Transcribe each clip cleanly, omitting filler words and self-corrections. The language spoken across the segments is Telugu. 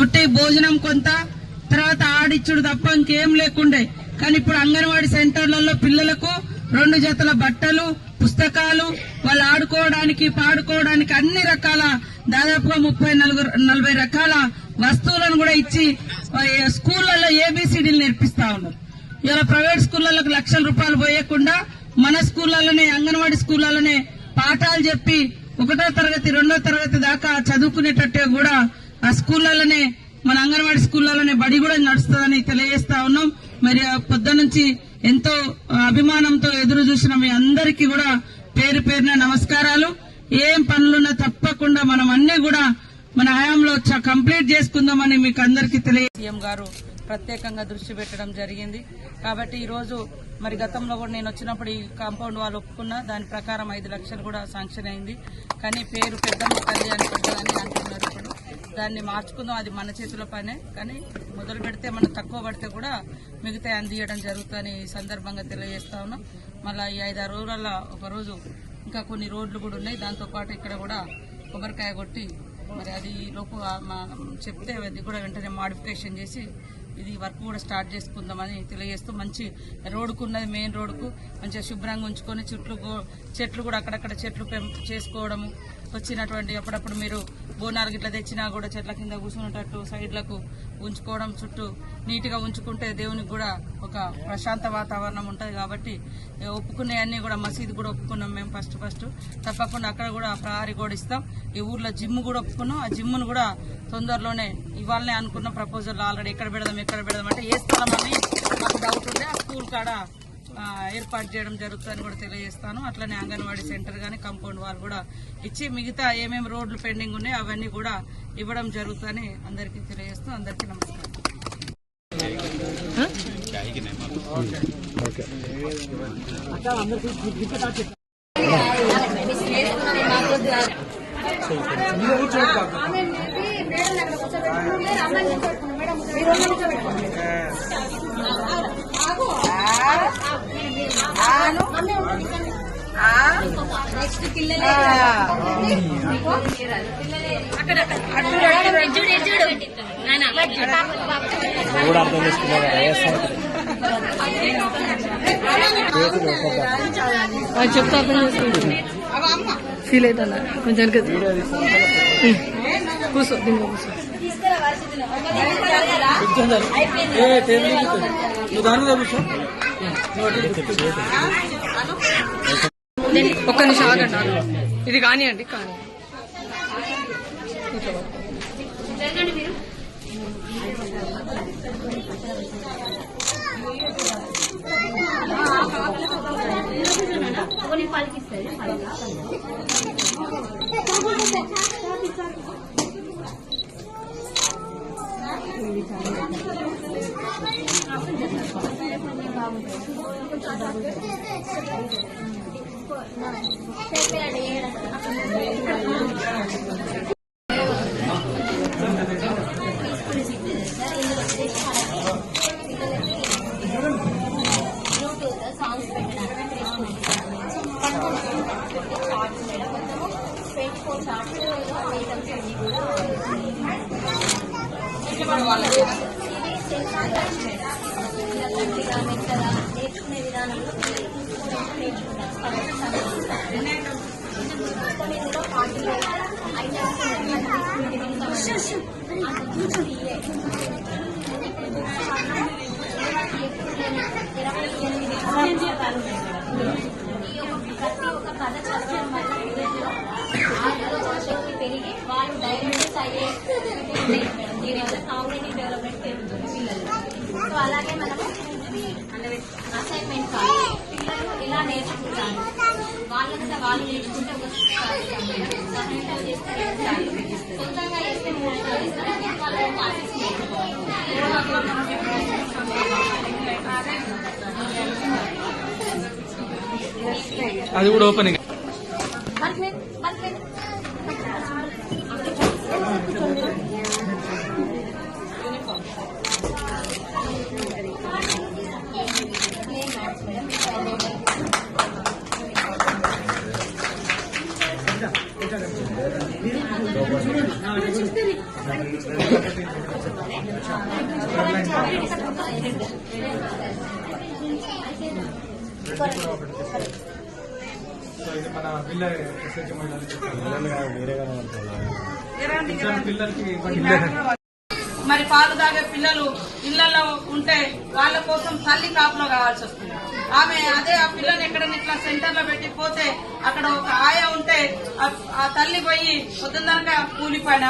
ఉట్టి భోజనం కొంత తర్వాత ఆడిచ్చుడు తప్ప ఇంకేం లేకుండే. కానీ ఇప్పుడు అంగన్వాడీ సెంటర్లలో పిల్లలకు 2 జతల బట్టలు, పుస్తకాలు, వాళ్ళు ఆడుకోవడానికి పాడుకోవడానికి అన్ని రకాల దాదాపుగా 30-40 రకాల వస్తువులను కూడా ఇచ్చి స్కూళ్లలో ఏబిసిడీలు నేర్పిస్తా ఉన్నారు. ఇలా ప్రైవేట్ స్కూళ్లకు లక్షల రూపాయలు పోయకుండా మన స్కూళ్లలోనే అంగన్వాడీ స్కూళ్లలోనే పాఠాలు చెప్పి 1వ తరగతి 2వ తరగతి దాకా చదువుకునేటట్టే కూడా ఆ స్కూళ్లలోనే మన అంగన్వాడీ స్కూళ్లలోనే బడి కూడా నడుస్తుందని తెలియజేస్తా ఉన్నాం. మరి పొద్దు నుంచి ఎంతో అభిమానంతో ఎదురు చూసిన మీ అందరికీ కూడా పేరు పేరున నమస్కారాలు. ఏం పనులున్నా తప్పకుండా మనం అన్ని కూడా మన హయాంలో కంప్లీట్ చేసుకుందామని మీకు అందరికీ సీఎం గారు ప్రత్యేకంగా దృష్టి పెట్టడం జరిగింది. కాబట్టి ఈ రోజు మరి గతంలో కూడా నేను వచ్చినప్పుడు ఈ కాంపౌండ్ వాళ్ళు ఒప్పుకున్నా, దాని ప్రకారం 5 లక్షలు కూడా శాంక్షన్ అయింది. కానీ పేరు పెద్దమ్మ కళ్యాణ్ పెద్దదని అంటున్నారు. ఇప్పుడు దాన్ని మార్చుకుందాం, అది మన చేతుల పనే. కానీ మొదలు పెడితే మనం తక్కువ పడితే కూడా మిగతా అందియడం జరుగుతుందని ఈ సందర్భంగా తెలియజేస్తా ఉన్నాం. మళ్ళీ ఈ 5-6 రోజులలో ఒకరోజు ఇంకా కొన్ని రోడ్లు కూడా ఉన్నాయి. దాంతోపాటు ఇక్కడ కూడా కొబ్బరికాయ కొట్టి మరి అది లోపు చెప్తే అది కూడా వెంటనే మాడిఫికేషన్ చేసి ఇది వర్క్ కూడా స్టార్ట్ చేసుకుందామని తెలియజేస్తూ, మంచి రోడ్డుకున్నది మెయిన్ రోడ్డుకు మంచిగా శుభ్రంగా ఉంచుకొని చెట్లు కూడా అక్కడక్కడ చెట్లు చేసుకోవడము, వచ్చినటువంటి అప్పుడప్పుడు మీరు బోనాలు గిట్లా తెచ్చినా కూడా చెట్ల కింద కూర్చునేటట్టు సైడ్లకు ఉంచుకోవడం, చుట్టూ నీట్గా ఉంచుకుంటే దేవునికి కూడా ఒక ప్రశాంత వాతావరణం ఉంటుంది. కాబట్టి ఒప్పుకునే అన్ని కూడా మసీదు కూడా ఒప్పుకున్నాం మేము ఫస్ట్ తప్పకుండా అక్కడ కూడా ప్రహరీ కూడా ఇస్తాం. ఈ ఊర్లో జిమ్ కూడా ఒప్పుకున్నాం. ఆ జిమ్ను కూడా తొందరలోనే ఇవాళనే అనుకున్న ప్రపోజల్ ఆల్రెడీ ఎక్కడ పెడదాం అంటే ఏ స్థలం అని మాకు డౌట్ ఉండే ఆ స్కూల్ కాడ ఏర్పాటు చేయడం జరుగుతుందని కూడా తెలియజేస్తాను. అట్లనే అంగన్వాడీ సెంటర్ గానీ కాంపౌండ్ వాళ్ళు కూడా ఇచ్చి మిగతా ఏమేమి రోడ్లు పెండింగ్ ఉన్నాయో అవన్నీ కూడా ఇవ్వడం జరుగుతుందని అందరికీ తెలియజేస్తూ అందరికీ నమస్కారం. నెక్స్ట్ పిల్లలే అర్థం చెప్తా ఫీల్ అవుతా కొంచెం కూర్చో దీనిలో కూర్చో. ఒక్క నిమిషం ఆగండి, ఇది కానివ్వండి. నేర్చుకునే విధానంలో ప్రతి ఒక్క కథ చదవడం వల్ల శక్తి పెరిగి వాళ్ళు డయాబెటీస్ అయ్యే దీనివల్ల కాగ్నిటివ్ డెవలప్మెంట్ పెరుగుతుంది పిల్లలు. సో అలాగే మనము అసైన్మెంట్ పిల్లలు ఎలా నేర్చుకుంటారు వాళ్ళంతా వాళ్ళు నేర్చుకుంటే ఒక సహాయంతో చేస్తే 2 సార్లు, సొంతంగా చేస్తే 3 సార్లు ఇస్తారు. వాళ్ళు క్లాసెస్ అది కూడా ఓపెన్ మన మరి పాలు తాగే పిల్లలు ఇళ్లలో ఉంటే వాళ్ళ కోసం తల్లి కాపులో కావాల్సి వస్తుంది. ఆమె అదే ఆ పిల్లని ఎక్కడైనా ఇట్లా సెంటర్ లో పెట్టిపోతే అక్కడ ఒక ఆయా ఉంటే ఆ తల్లి పోయి పొద్దున్నక కూలి పైన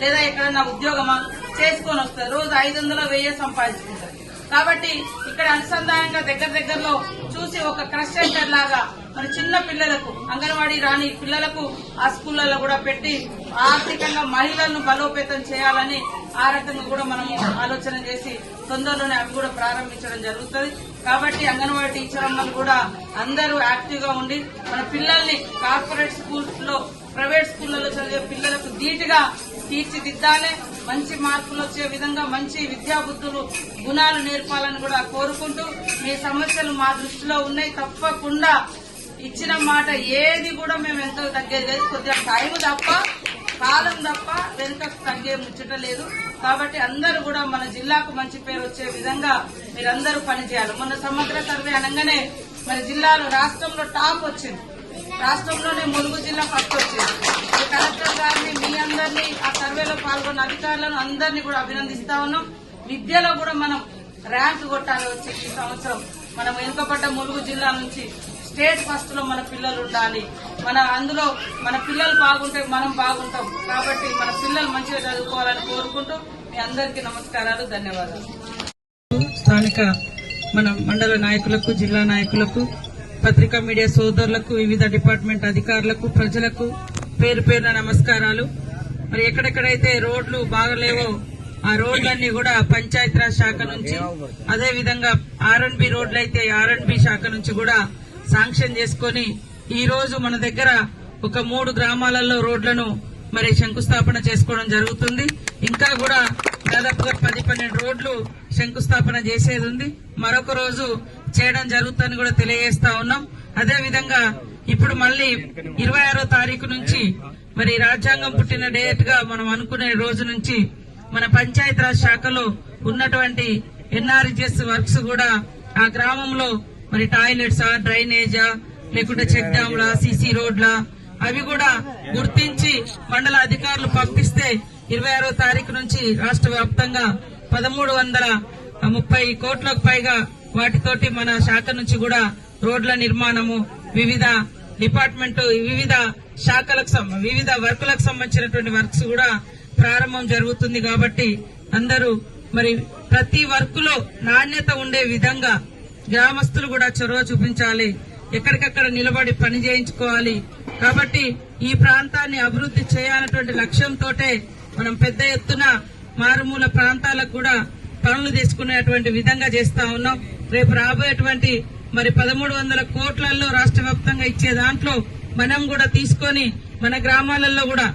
లేదా ఎక్కడన్నా ఉద్యోగమా చేసుకొని వస్తారు. రోజు 500-1000 సంపాదించుకుంటారు. కాబట్టి ఇక్కడ అనుసంధానంగా దగ్గరలో చూసి ఒక క్రష్ సెంటర్ లాగా మరి చిన్న పిల్లలకు అంగన్వాడీ రాని పిల్లలకు ఆ స్కూళ్లలో కూడా పెట్టి ఆర్థికంగా మహిళలను బలోపేతం చేయాలని ఆ రకంగా కూడా మనం ఆలోచన చేసి తొందరలోనే అవి కూడా ప్రారంభించడం జరుగుతుంది. కాబట్టి అంగన్వాడీ టీచర్ అమ్మలు కూడా అందరూ యాక్టివ్ గా ఉండి మన పిల్లల్ని కార్పొరేట్ స్కూల్స్ లో ప్రైవేట్ స్కూళ్లలో చదివే పిల్లలకు ధీటుగా తీర్చిదిద్దాలి. మంచి మార్కులు వచ్చే విధంగా మంచి విద్యాబుద్ధులు గుణాలు నేర్పాలని కూడా కోరుకుంటూ మీ సమస్యలు మా దృష్టిలో ఉన్నాయి. తప్పకుండా ఇచ్చిన మాట ఏది కూడా మేము ఎంతో తగ్గేది లేదు. కొద్దిగా టైం తప్ప కాలం తప్ప వెనుక తగ్గే ముచ్చట లేదు. కాబట్టి అందరూ కూడా మన జిల్లాకు మంచి పేరు వచ్చే విధంగా మీరందరూ పనిచేయాలి. మొన్న సమగ్ర సర్వే అనగానే మరి జిల్లాలో రాష్ట్రంలో టాప్ వచ్చింది. రాష్ట్రంలోనే ములుగు జిల్లా ఫస్ట్ వచ్చింది. కలెక్టర్ గారిని మీ అందరినీ ఆ సర్వేలో పాల్గొన్న అధికారులను అందరినీ కూడా అభినందిస్తా ఉన్నాం. విద్యలో కూడా మనం ర్యాంక్ కొట్టాలి. వచ్చి ఈ సంవత్సరం మనం వెనుకబడ్డ ములుగు జిల్లా నుంచి స్టేట్ ఫస్ట్ లో మన పిల్లలు ఉండాలి. అందులో మన పిల్లలు బాగుంటే మనం బాగుంటాం. కాబట్టి మన పిల్లలు మంచిగా చదువుకోవాలని కోరుకుంటూ మీ అందరికీ నమస్కారాలు, ధన్యవాదాలు. స్థానిక మన మండల నాయకులకు, జిల్లా నాయకులకు, పత్రికా మీడియా సోదరులకు, వివిధ డిపార్ట్మెంట్ అధికారులకు, ప్రజలకు పేరు పేరున నమస్కారాలు. మరి ఎక్కడెక్కడైతే రోడ్లు బాగలేవో ఆ రోడ్లన్నీ కూడా పంచాయతీరాజ్ శాఖ నుంచి, అదేవిధంగా ఆర్ఎండ్బి రోడ్లైతే ఆర్ఎండ్బి శాఖ నుంచి కూడా శాంక్షన్ చేసుకుని ఈ రోజు మన దగ్గర ఒక 3 గ్రామాలలో రోడ్లను మరి శంకుస్థాపన చేసుకోవడం జరుగుతుంది. ఇంకా కూడా దాదాపుగా 10-12 రోడ్లు శంకుస్థాపన చేసేది ఉంది. మరొక రోజు చేయడం జరుగుతుందని కూడా తెలియజేస్తా ఉన్నాం. అదేవిధంగా ఇప్పుడు మళ్లీ 26వ తారీఖు నుంచి మరి రాజ్యాంగం పుట్టిన డేట్ గా మనం అనుకునే రోజు నుంచి మన పంచాయతీరాజ్ శాఖలో ఉన్నటువంటి ఎన్ఆర్జిఎస్ వర్క్స్ కూడా ఆ గ్రామంలో మరి టాయిలెట్సా, డ్రైనేజా, లేకుంటే చెక్ డ్యామ్లా, సీసీ రోడ్లా అవి కూడా గుర్తించి మండల అధికారులు పంపిస్తే 26వ తారీఖు నుంచి రాష్ట్ర వ్యాప్తంగా 1330 కోట్లకు పైగా వాటితోటి మన శాఖ నుంచి కూడా రోడ్ల నిర్మాణము, వివిధ డిపార్ట్మెంట్, వివిధ శాఖలకు, వివిధ వర్కులకు సంబంధించినటువంటి వర్క్స్ కూడా ప్రారంభం జరుగుతుంది. కాబట్టి అందరూ మరి ప్రతి వర్క్ లో నాణ్యత ఉండే విధంగా గ్రామస్తులు కూడా చొరవ చూపించాలి. ఎక్కడికక్కడ నిలబడి పని చేయించుకోవాలి. కాబట్టి ఈ ప్రాంతాన్ని అభివృద్ధి చేయాలన్నటువంటి లక్ష్యంతోటే మనం పెద్ద ఎత్తున మారుమూల ప్రాంతాలకు కూడా పనులు తీసుకునేటువంటి విధంగా చేస్తా ఉన్నాం. రేపు రాబోయేటువంటి మరి 1300 కోట్లలో రాష్ట్ర వ్యాప్తంగా ఇచ్చే దాంట్లో మనం కూడా తీసుకొని మన గ్రామాలలో కూడా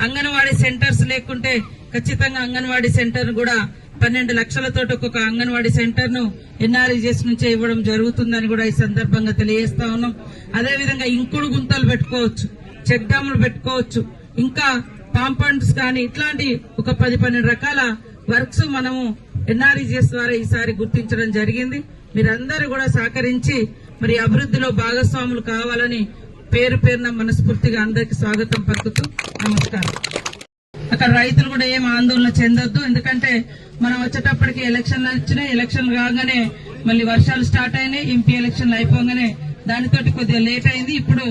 అంగన్వాడీ సెంటర్స్ లేకుంటే ఖచ్చితంగా అంగన్వాడీ సెంటర్ కూడా 12 లక్షలతో ఒక్కొక్క అంగన్వాడీ సెంటర్ ను ఎన్ఆర్ఈజీఎస్ నుంచే ఇవ్వడం జరుగుతుందని కూడా ఈ సందర్భంగా తెలియజేస్తా ఉన్నాం. అదేవిధంగా ఇంకుడు గుంతలు పెట్టుకోవచ్చు, చెక్ డ్యాములు పెట్టుకోవచ్చు, ఇంకా కాంపౌండ్స్ కానీ ఇట్లాంటి ఒక 10-12 రకాల వర్క్స్ మనము ఎన్ఆర్ఈజీఎస్ ద్వారా ఈసారి గుర్తించడం జరిగింది. మీరందరూ కూడా సహకరించి మరి అభివృద్ధిలో భాగస్వాములు కావాలని పేరు పేరున మనస్ఫూర్తిగా అందరికి స్వాగతం పలుకుతూ నమస్కారం. అక్కడ రైతులు కూడా ఏం ఆందోళన చెందొద్దు. ఎందుకంటే మనం వచ్చేటప్పటికి ఎలక్షన్లు వచ్చినాయి. ఎలక్షన్లు కాగానే మళ్ళీ వర్షాలు స్టార్ట్ అయినాయి. ఎంపీ ఎలక్షన్లు అయిపోగానే దానితోటి కొద్దిగా లేట్ అయింది. ఇప్పుడు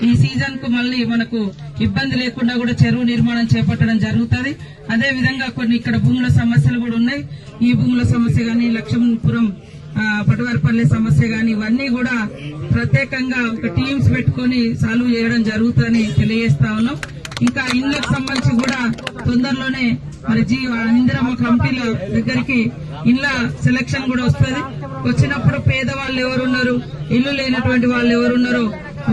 ఈ సీజన్ కు మళ్ళీ మనకు ఇబ్బంది లేకుండా కూడా చెరువు నిర్మాణం చేపట్టడం జరుగుతుంది. అదే విధంగా కొన్ని ఇక్కడ భూముల సమస్యలు కూడా ఉన్నాయి. ఈ భూముల సమస్య గానీ, లక్ష్మీపురం పటవారిపల్లి సమస్య గాని ఇవన్నీ కూడా ప్రత్యేకంగా ఒక టీమ్స్ పెట్టుకొని సాల్వ్ చేయడం జరుగుతుందని తెలియజేస్తా ఉన్నాం. ఇంకా ఇళ్లకు సంబంధించి కూడా తొందరలోనే మరి ఇందిరమ్మ కమిటీల దగ్గరికి ఇళ్ల సెలక్షన్ కూడా వస్తుంది. వచ్చినప్పుడు పేదవాళ్ళు ఎవరున్నారు, ఇల్లు లేనటువంటి వాళ్ళు ఎవరున్నారో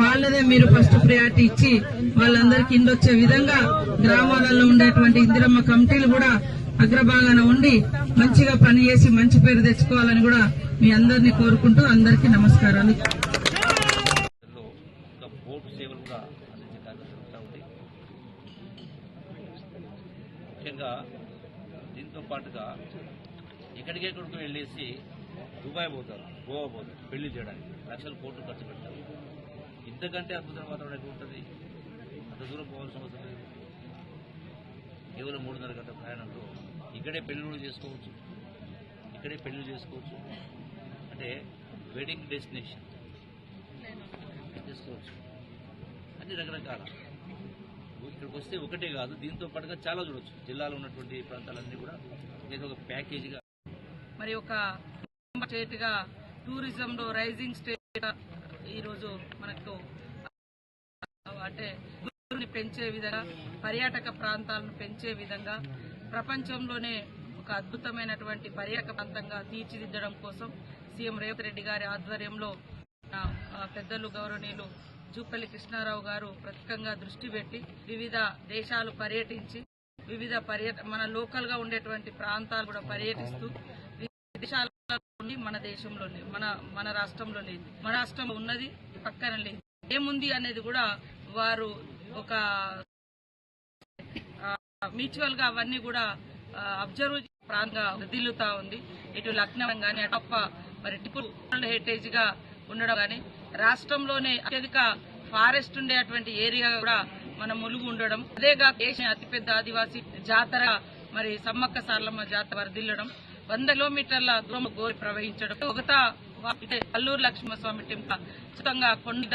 వాళ్ళదే మీరు ఫస్ట్ ప్రయారిటీ ఇచ్చి వాళ్ళందరికీ ఇండ్లు వచ్చే విధంగా గ్రామాలలో ఉండేటువంటి ఇందిరమ్మ కమిటీలు కూడా అగ్రభాగాన ఉండి మంచిగా పనిచేసి మంచి పేరు తెచ్చుకోవాలని కూడా మీ అందరినీ కోరుకుంటూ అందరికీ నమస్కారాలు. ముఖ్యంగా దీంతో పాటుగా ఎక్కడికెక్కడికి వెళ్ళేసి దుబాయ్ పోతారు, గోవా పోతారు పెళ్లి చేయడానికి లక్షల కోట్లు ఖర్చు పెడతారు. ఇంతకంటే అద్భుతమైన వాతావరణం ఎక్కడ ఉంటుంది? అంత దూరం పోవాల్సిన అవసరం లేదు. కేవలం 3.5 గంటల ప్రయాణంలో ఇక్కడే పెళ్లి చేసుకోవచ్చు, ఇక్కడే పెళ్లి చేసుకోవచ్చు. అంటే వెడ్డింగ్ డెస్టినేషన్ చేసుకోవచ్చు. అన్ని రకరకాల ఇక్కడికి వస్తే ఒకటే కాదు, దీంతో పాటుగా చాలా చూడొచ్చు. జిల్లాలో ఉన్నటువంటి ప్రాంతాలన్నీ కూడా ఏదో ఒక ప్యాకేజీగా మరి ఒక స్టేట్ గా టూరిజంలో రైజింగ్ స్టేట్ ఈరోజు మనకు అంటే పెంచే విధంగా పర్యాటక ప్రాంతాలను పెంచే విధంగా ప్రపంచంలోనే ఒక అద్భుతమైనటువంటి పర్యాటక ప్రాంతంగా తీర్చిదిద్దడం కోసం సీఎం రేవంత్ రెడ్డి గారి ఆధ్వర్యంలో పెద్దలు గౌరవనీయులు జూపల్లి కృష్ణారావు గారు ప్రత్యేకంగా దృష్టి పెట్టి వివిధ దేశాలు పర్యటించి వివిధ మన లోకల్ గా ఉండేటువంటి ప్రాంతాలు కూడా పర్యటిస్తూ దేశాల మన దేశంలోనే మన రాష్ట్రంలో లేదు, మన రాష్ట్రంలో ఉన్నది పక్కన లేదు, ఏముంది అనేది కూడా వారు ఒక మ్యూచువల్ గా అవన్నీ కూడా అబ్జర్వ్ ప్రాంతంగా వదిలుతా ఉంది. ఇటు లక్నో గానీ అటప్ప మరి వరల్డ్ హెరిటేజ్ గా ఉండడం గానీ రాష్ట్రంలోనే అత్యధిక ఫారెస్ట్ ఉండేటువంటి ఏరియా కూడా మన ములుగు ఉండడం, అదేగా దేశ అతిపెద్ద ఆదివాసీ జాతర మరి సమ్మక్క సార్లమ్మ జాతర వర్ధిల్లడం, 100 కిలోమీటర్ల దూరం గోరి ప్రవహించడం, అల్లూరు లక్ష్మణస్వామి టెంపుల్ ఉచితంగా కొండ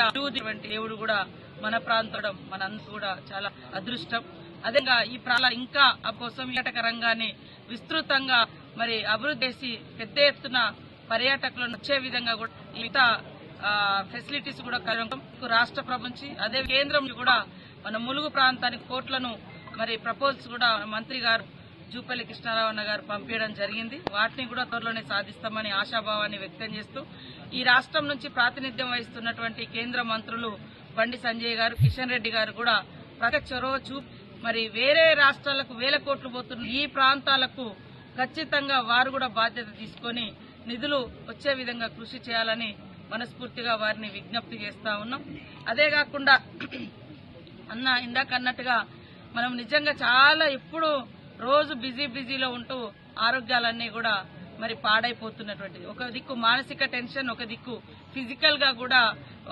దేవుడు కూడా మన ప్రాంతం మనందరూ కూడా చాలా అదృష్టం. అదేగా ఈ ఇంకా ఆ కోసం పర్యాటక రంగాన్ని విస్తృతంగా మరి అభివృద్ధి చేసి పెద్ద ఎత్తున పర్యాటకులను వచ్చే విధంగా కూడా మిగతా ఫెసిలిటీస్ కూడా రాష్ట్ర ప్రభుత్వం అదే కేంద్రం కూడా మన ములుగు ప్రాంతానికి కోట్లను మరి ప్రపోజల్స్ కూడా మంత్రి గారు జూపల్లి కృష్ణారావు అన్న గారు పంపించడం జరిగింది. వాటిని కూడా త్వరలోనే సాధిస్తామని ఆశాభావాన్ని వ్యక్తం చేస్తూ ఈ రాష్ట్రం నుంచి ప్రాతినిధ్యం వహిస్తున్నటువంటి కేంద్ర మంత్రులు బండి సంజయ్ గారు, కిషన్ రెడ్డి గారు కూడా ప్రత్యేక చొరవ చూపి మరి వేరే రాష్ట్రాలకు వేల కోట్లు పోతున్న ఈ ప్రాంతాలకు ఖచ్చితంగా వారు కూడా బాధ్యత తీసుకొని నిధులు వచ్చే విధంగా కృషి చేయాలని మనస్ఫూర్తిగా వారిని విజ్ఞప్తి చేస్తా ఉన్నాం. అదే కాకుండా ఇందాక అన్నట్టుగా మనం నిజంగా చాలా ఎప్పుడు రోజు బిజీలో ఉంటూ ఆరోగ్యాలన్నీ కూడా మరి పాడైపోతున్నటువంటిది. ఒక దిక్కు మానసిక టెన్షన్, ఒక దిక్కు ఫిజికల్ గా కూడా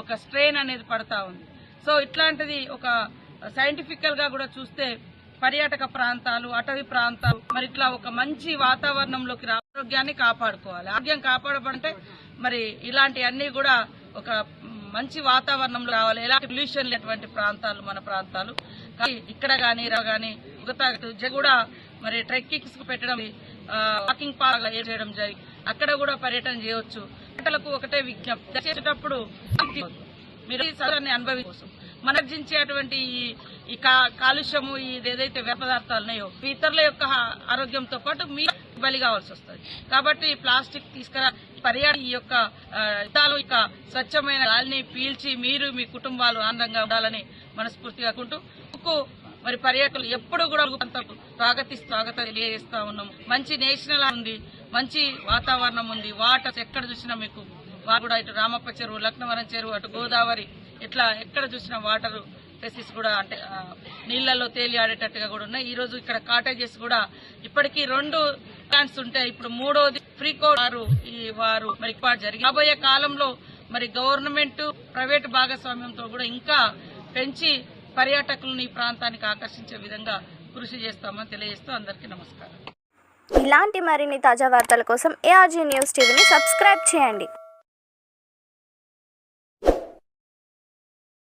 ఒక స్ట్రెయిన్ అనేది పడతా ఉంది. సో ఇట్లాంటిది ఒక సైంటిఫికల్ గా కూడా చూస్తే పర్యాటక ప్రాంతాలు, అటవీ ప్రాంతాలు మరి ఇట్లా ఒక మంచి వాతావరణంలోకి ఆరోగ్యాన్ని కాపాడుకోవాలి. ఆరోగ్యం కాపాడబడితే మరి ఇలాంటి అన్ని కూడా ఒక మంచి వాతావరణంలో రావాలి. ఎలాంటి పొల్యూషన్ లేనటువంటి ప్రాంతాలు మన ప్రాంతాలు. ఇక్కడ గానీ కూడా మరి ట్రెక్కింగ్స్ కు పెట్టడం, వాకింగ్ పార్క్ చేయడం జరిగి అక్కడ కూడా పర్యటన చేయవచ్చు. పంటలకు ఒకటే విజ్ఞప్తి, చేసేటప్పుడు మీరు ఈ సదాన్ని అనుభవించు మనర్జించేటువంటి ఈ కాలుష్యము ఏదైతే వ్యర్థ పదార్థాలు ఉన్నాయో ఇతరుల యొక్క ఆరోగ్యంతో పాటు మీరు బలి కావాల్సి వస్తుంది. కాబట్టి ప్లాస్టిక్ తీసుకురా పర్యాటక ఈ యొక్క స్వచ్ఛమైన గాలిని పీల్చి మీరు మీ కుటుంబాలు ఆనందంగా ఉండాలని మనస్ఫూర్తిగా కుంటూ మరి పర్యాటకులు ఎప్పుడు కూడా స్వాగతం తెలియజేస్తా ఉన్నాం. మంచి నేషనల్ ఉంది, మంచి వాతావరణం ఉంది. వాటర్ ఎక్కడ చూసినా మీకు కూడా ఇటు రామప్ప చెరువు, లక్నవరం చెరువు, అటు గోదావరి ఇట్లా ఎక్కడ చూసినా వాటర్ ఫెసిలిటీస్ కూడా అంటే నీళ్లలో తేలి ఆడేటట్టుగా కూడా ఉన్నాయి. ఈ రోజు ఇక్కడ కాటేజెస్ కూడా ఇప్పటికీ 2 ప్లాంట్స్ ఉంటాయి. ఇప్పుడు 3వది ఫ్రీకోడ్ వారు మరి జరిగింది. రాబోయే కాలంలో మరి గవర్నమెంట్ ప్రైవేట్ భాగస్వామ్యంతో కూడా ఇంకా పెంచి పర్యాటకులను ఈ ప్రాంతానికి ఆకర్షించే విధంగా కృషి చేస్తామని తెలియజేస్తూ అందరికీ నమస్కారం. ఇలాంటి మరిన్ని తాజా వార్తల కోసం ARG న్యూస్ టీవీని సబ్స్క్రైబ్ చేయండి.